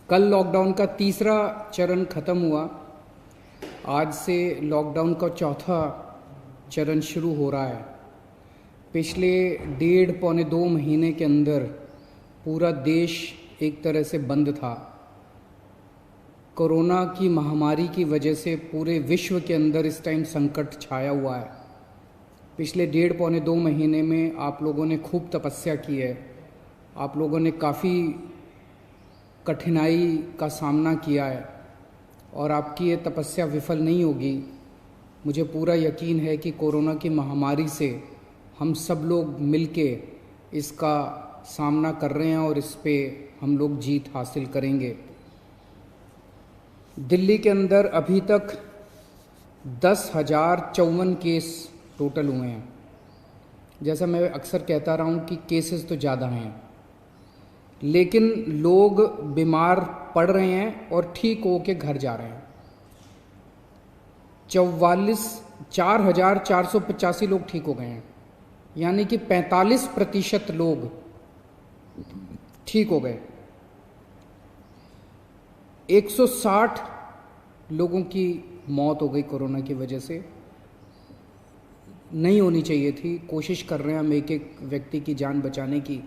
कल लॉकडाउन का तीसरा चरण ख़त्म हुआ। आज से लॉकडाउन का चौथा चरण शुरू हो रहा है। पिछले 1.5-2 महीने के अंदर पूरा देश एक तरह से बंद था। कोरोना की महामारी की वजह से पूरे विश्व के अंदर इस टाइम संकट छाया हुआ है। पिछले 1.5-2 महीने में आप लोगों ने खूब तपस्या की है। आप लोगों ने काफ़ी कठिनाई का सामना किया है और आपकी ये तपस्या विफल नहीं होगी। मुझे पूरा यकीन है कि कोरोना की महामारी से हम सब लोग मिलके इसका सामना कर रहे हैं और इस पे हम लोग जीत हासिल करेंगे। दिल्ली के अंदर अभी तक 10,054 केस टोटल हुए हैं। जैसा मैं अक्सर कहता रहा हूँ कि केसेस तो ज़्यादा हैं, लेकिन लोग बीमार पड़ रहे हैं और ठीक होके घर जा रहे हैं। 4,485 लोग ठीक हो गए हैं, यानी कि 45% लोग ठीक हो गए। 160 लोगों की मौत हो गई कोरोना की वजह से। नहीं होनी चाहिए थी। कोशिश कर रहे हैं हम एक एक व्यक्ति की जान बचाने की,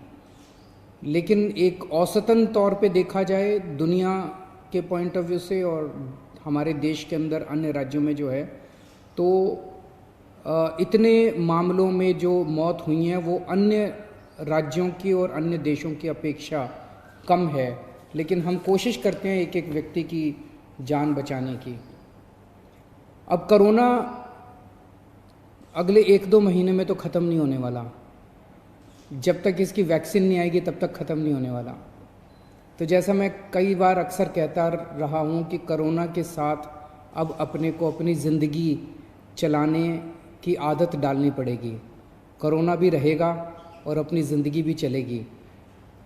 लेकिन एक औसतन तौर पे देखा जाए दुनिया के पॉइंट ऑफ व्यू से और हमारे देश के अंदर अन्य राज्यों में जो है, तो इतने मामलों में जो मौत हुई हैं वो अन्य राज्यों की और अन्य देशों की अपेक्षा कम है। लेकिन हम कोशिश करते हैं एक एक व्यक्ति की जान बचाने की। अब कोरोना अगले 1-2 महीने में तो ख़त्म नहीं होने वाला। जब तक इसकी वैक्सीन नहीं आएगी तब तक ख़त्म नहीं होने वाला। तो जैसा मैं कई बार अक्सर कहता रहा हूँ कि कोरोना के साथ अब अपने को अपनी ज़िंदगी चलाने की आदत डालनी पड़ेगी। कोरोना भी रहेगा और अपनी ज़िंदगी भी चलेगी।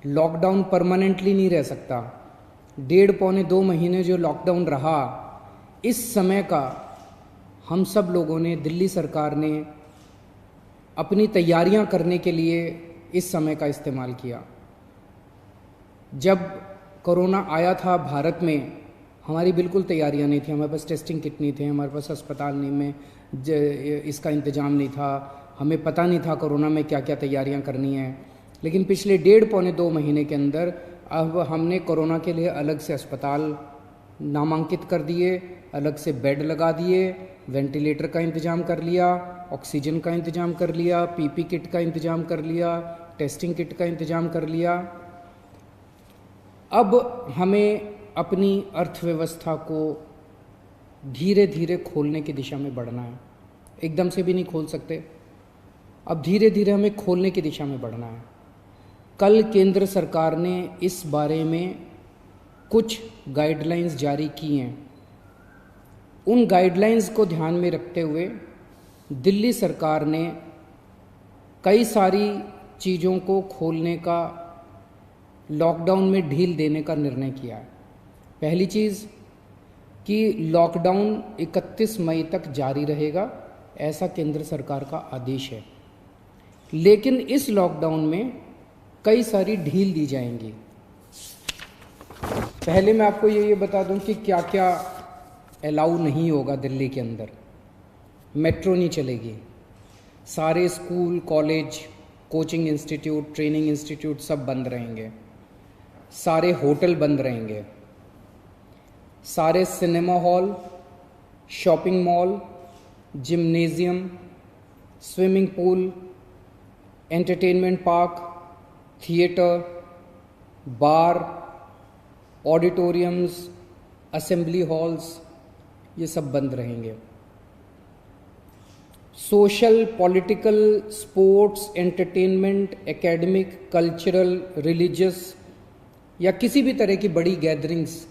लॉकडाउन परमानेंटली नहीं रह सकता। 1.5-2 महीने जो लॉकडाउन रहा, इस समय का हम सब लोगों ने, दिल्ली सरकार ने अपनी तैयारियां करने के लिए इस समय का इस्तेमाल किया। जब कोरोना आया था भारत में, हमारी बिल्कुल तैयारियां नहीं थी। हमारे पास टेस्टिंग किट नहीं थे, हमारे पास अस्पताल नहीं में इसका इंतज़ाम नहीं था। हमें पता नहीं था कोरोना में क्या क्या तैयारियां करनी है। लेकिन पिछले 1.5-2 महीने के अंदर अब हमने कोरोना के लिए अलग से अस्पताल नामांकित कर दिए, अलग से बेड लगा दिए, वेंटिलेटर का इंतज़ाम कर लिया, ऑक्सीजन का इंतज़ाम कर लिया, पीपी किट का इंतज़ाम कर लिया, टेस्टिंग किट का इंतज़ाम कर लिया। अब हमें अपनी अर्थव्यवस्था को धीरे धीरे खोलने की दिशा में बढ़ना है। एकदम से भी नहीं खोल सकते। अब धीरे धीरे हमें खोलने की दिशा में बढ़ना है। कल केंद्र सरकार ने इस बारे में कुछ गाइडलाइंस जारी की हैं। उन गाइडलाइंस को ध्यान में रखते हुए दिल्ली सरकार ने कई सारी चीज़ों को खोलने का, लॉकडाउन में ढील देने का निर्णय किया है। पहली चीज़ कि लॉकडाउन 31 मई तक जारी रहेगा, ऐसा केंद्र सरकार का आदेश है। लेकिन इस लॉकडाउन में कई सारी ढील दी जाएंगी। पहले मैं आपको ये बता दूं कि क्या क्या अलाउ नहीं होगा दिल्ली के अंदर। मेट्रो नहीं चलेगी। सारे school, college, coaching institute, training institute सब बंद रहेंगे। सारे होटल बंद रहेंगे। सारे cinema hall, shopping mall, gymnasium, swimming pool, entertainment park, theatre, bar, auditoriums, assembly halls, ये सब बंद रहेंगे। Social, political, sports, entertainment, academic, cultural, religious या किसी भी तरह की बड़ी गैदरिंग्स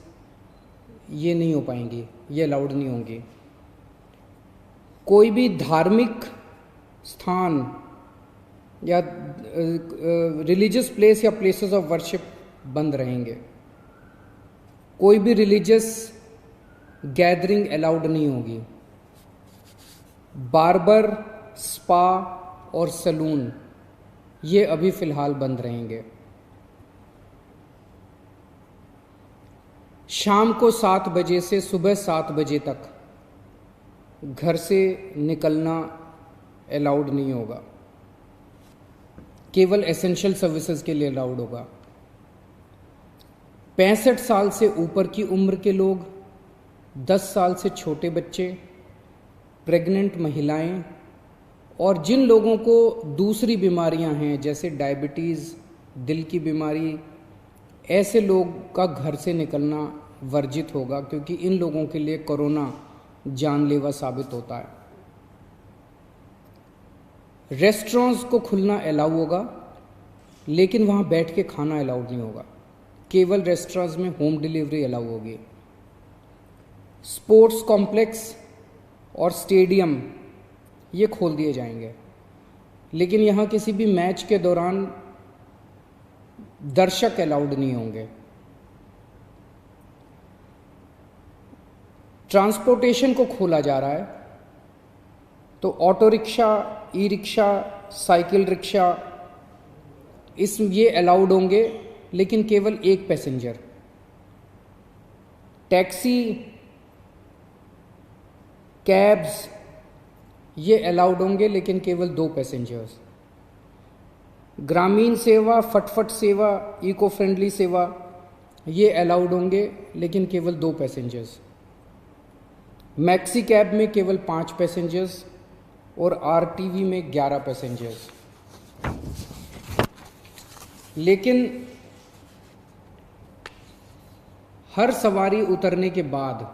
ये नहीं हो पाएंगी, ये अलाउड नहीं होंगी। कोई भी धार्मिक स्थान या रिलीजियस प्लेस या प्लेसेस ऑफ वर्शिप बंद रहेंगे। कोई भी रिलीजियस गैदरिंग अलाउड नहीं होगी। बार्बर, स्पा और सलून ये अभी फ़िलहाल बंद रहेंगे। शाम को 7 बजे से सुबह 7 बजे तक घर से निकलना अलाउड नहीं होगा, केवल एसेंशियल सर्विसेज के लिए अलाउड होगा। 65 साल से ऊपर की उम्र के लोग, 10 साल से छोटे बच्चे, प्रेग्नेंट महिलाएं और जिन लोगों को दूसरी बीमारियां हैं जैसे डायबिटीज़, दिल की बीमारी, ऐसे लोग का घर से निकलना वर्जित होगा, क्योंकि इन लोगों के लिए कोरोना जानलेवा साबित होता है। रेस्टोरेंट्स को खुलना अलाउ होगा, लेकिन वहाँ बैठ के खाना अलाउड नहीं होगा, केवल रेस्टोरेंट्स में होम डिलीवरी अलाउ होगी। स्पोर्ट्स कॉम्प्लेक्स और स्टेडियम ये खोल दिए जाएंगे, लेकिन यहाँ किसी भी मैच के दौरान दर्शक अलाउड नहीं होंगे। ट्रांसपोर्टेशन को खोला जा रहा है, तो auto rickshaw, e rickshaw, cycle rickshaw ये अलाउड होंगे, लेकिन केवल एक पैसेंजर। टैक्सी, कैब्स ये अलाउड होंगे, लेकिन केवल 2 पैसेंजर्स। ग्रामीण सेवा, फटफट सेवा, इको फ्रेंडली सेवा ये अलाउड होंगे, लेकिन केवल 2 पैसेंजर्स। मैक्सी कैब में केवल 5 पैसेंजर्स और आरटीवी में 11 पैसेंजर्स। लेकिन हर सवारी उतरने के बाद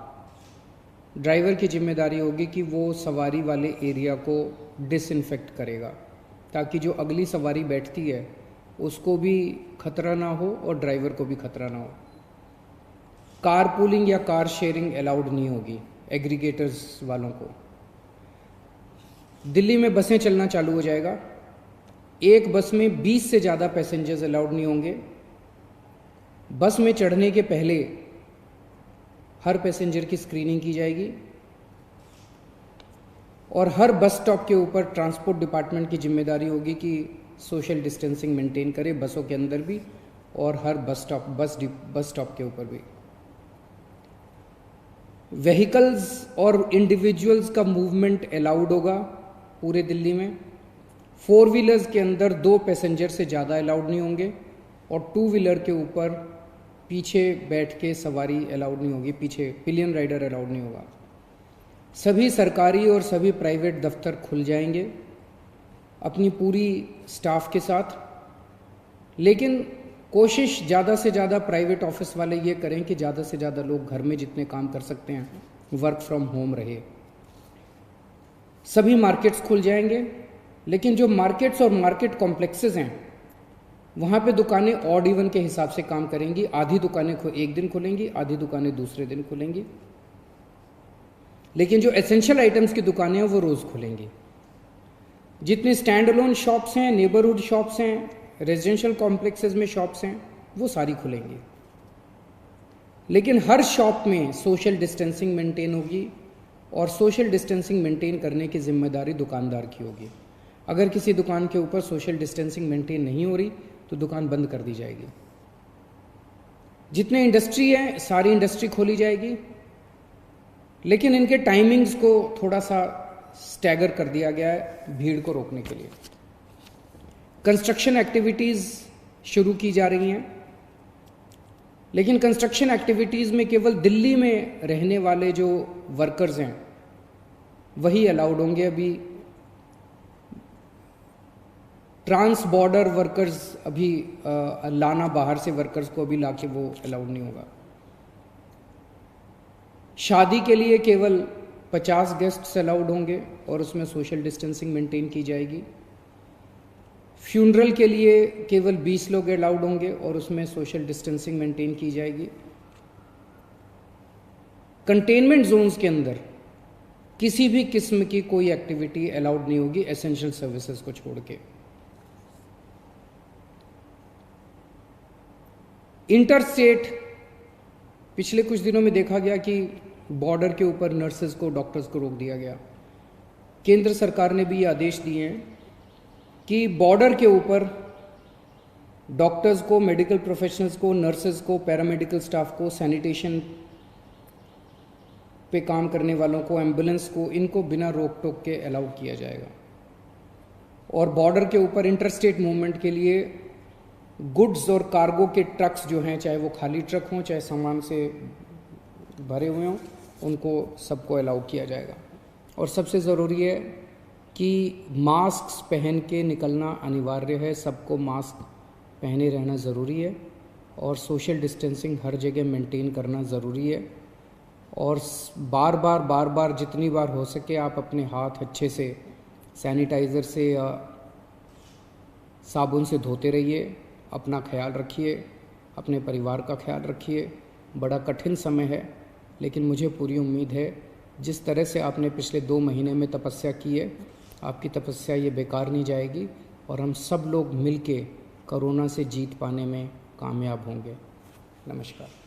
ड्राइवर की जिम्मेदारी होगी कि वो सवारी वाले एरिया को डिसइंफेक्ट करेगा, ताकि जो अगली सवारी बैठती है उसको भी खतरा ना हो और ड्राइवर को भी खतरा ना हो। कार पूलिंग या कार शेयरिंग अलाउड नहीं होगी एग्रीगेटर्स वालों को। दिल्ली में बसें चलना चालू हो जाएगा। एक बस में 20 से ज़्यादा पैसेंजर्स अलाउड नहीं होंगे। बस में चढ़ने के पहले हर पैसेंजर की स्क्रीनिंग की जाएगी और हर बस स्टॉप के ऊपर ट्रांसपोर्ट डिपार्टमेंट की जिम्मेदारी होगी कि सोशल डिस्टेंसिंग मेंटेन करे, बसों के अंदर भी और हर बस स्टॉप के ऊपर भी। व्हीकल्स और इंडिविजुअल्स का मूवमेंट अलाउड होगा पूरे दिल्ली में। 4 व्हीलर्स के अंदर 2 पैसेंजर से ज़्यादा अलाउड नहीं होंगे और 2 व्हीलर के ऊपर पीछे बैठ के सवारी अलाउड नहीं होगी, पीछे पिलियन राइडर अलाउड नहीं होगा। सभी सरकारी और सभी प्राइवेट दफ्तर खुल जाएंगे अपनी पूरी स्टाफ के साथ, लेकिन कोशिश ज़्यादा से ज़्यादा प्राइवेट ऑफिस वाले ये करें कि ज़्यादा से ज़्यादा लोग घर में जितने काम कर सकते हैं वर्क फ्रॉम होम रहे। सभी मार्केट्स खुल जाएंगे, लेकिन जो मार्केट्स और मार्केट कॉम्प्लेक्सेस हैं वहाँ पे दुकानें ऑड इवन के हिसाब से काम करेंगी। आधी दुकानें एक दिन खुलेंगी, आधी दुकानें दूसरे दिन खुलेंगी, लेकिन जो एसेंशियल आइटम्स की दुकानें हैं वो रोज़ खुलेंगी। जितनी स्टैंड अलोन शॉप्स हैं, नेबरहुड शॉप्स हैं, रेजिडेंशियल कॉम्प्लेक्सेस में शॉप्स हैं, वो सारी खुलेंगी, लेकिन हर शॉप में सोशल डिस्टेंसिंग मेंटेन होगी और सोशल डिस्टेंसिंग मेंटेन करने की जिम्मेदारी दुकानदार की होगी। अगर किसी दुकान के ऊपर सोशल डिस्टेंसिंग मेंटेन नहीं हो रही तो दुकान बंद कर दी जाएगी। जितने इंडस्ट्री है सारी इंडस्ट्री खोली जाएगी, लेकिन इनके टाइमिंग्स को थोड़ा सा स्टैगर कर दिया गया है भीड़ को रोकने के लिए। कंस्ट्रक्शन एक्टिविटीज़ शुरू की जा रही हैं, लेकिन कंस्ट्रक्शन एक्टिविटीज़ में केवल दिल्ली में रहने वाले जो वर्कर्स हैं वही अलाउड होंगे। अभी ट्रांस बॉर्डर वर्कर्स अभी लाना, बाहर से वर्कर्स को अभी लाके वो अलाउड नहीं होगा। शादी के लिए केवल 50 गेस्ट्स अलाउड होंगे और उसमें सोशल डिस्टेंसिंग मेंटेन की जाएगी। फ्यूनरल के लिए केवल 20 लोग अलाउड होंगे और उसमें सोशल डिस्टेंसिंग मेंटेन की जाएगी। कंटेनमेंट जोन्स के अंदर किसी भी किस्म की कोई एक्टिविटी अलाउड नहीं होगी एसेंशियल सर्विसेज को छोड़ के। इंटर स्टेट पिछले कुछ दिनों में देखा गया कि बॉर्डर के ऊपर नर्सेज को, डॉक्टर्स को रोक दिया गया। केंद्र सरकार ने भी ये आदेश दिए हैं कि बॉर्डर के ऊपर डॉक्टर्स को, मेडिकल प्रोफेशनल्स को, नर्सेज को, पैरामेडिकल स्टाफ को, सैनिटेशन पे काम करने वालों को, एम्बुलेंस को, इनको बिना रोक टोक के अलाउ किया जाएगा। और बॉर्डर के ऊपर इंटरस्टेट मूवमेंट के लिए गुड्स और कार्गो के ट्रक्स जो हैं, चाहे वो खाली ट्रक हों चाहे सामान से भरे हुए हों, उनको सबको अलाउ किया जाएगा। और सबसे ज़रूरी है कि मास्क पहन के निकलना अनिवार्य है, सबको मास्क पहने रहना ज़रूरी है और सोशल डिस्टेंसिंग हर जगह मेंटेन करना ज़रूरी है। और बार बार जितनी बार हो सके आप अपने हाथ अच्छे से सैनिटाइज़र से या साबुन से धोते रहिए। अपना ख्याल रखिए, अपने परिवार का ख्याल रखिए। बड़ा कठिन समय है, लेकिन मुझे पूरी उम्मीद है जिस तरह से आपने पिछले 2 महीने में तपस्या की है, आपकी तपस्या ये बेकार नहीं जाएगी और हम सब लोग मिलके कोरोना से जीत पाने में कामयाब होंगे। नमस्कार।